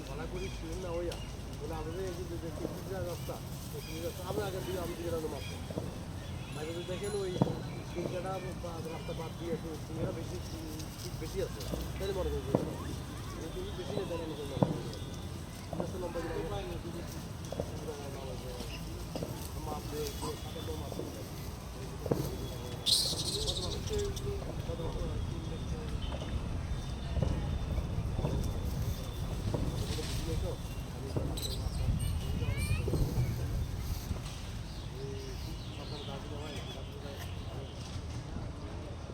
ভাড়া করি ছিলেন না ওইয়া বলে আমাদের রাস্তা আমরা আগের দিকে আমি দিকে মাত্র বাইরে দেখেন ওই সিংহাটা রাস্তা বাদ দিয়ে আছে সিংহাটা বেশি বেশি আছে তাই মনে করি বেশি নেই তাই মনে করি লম্বা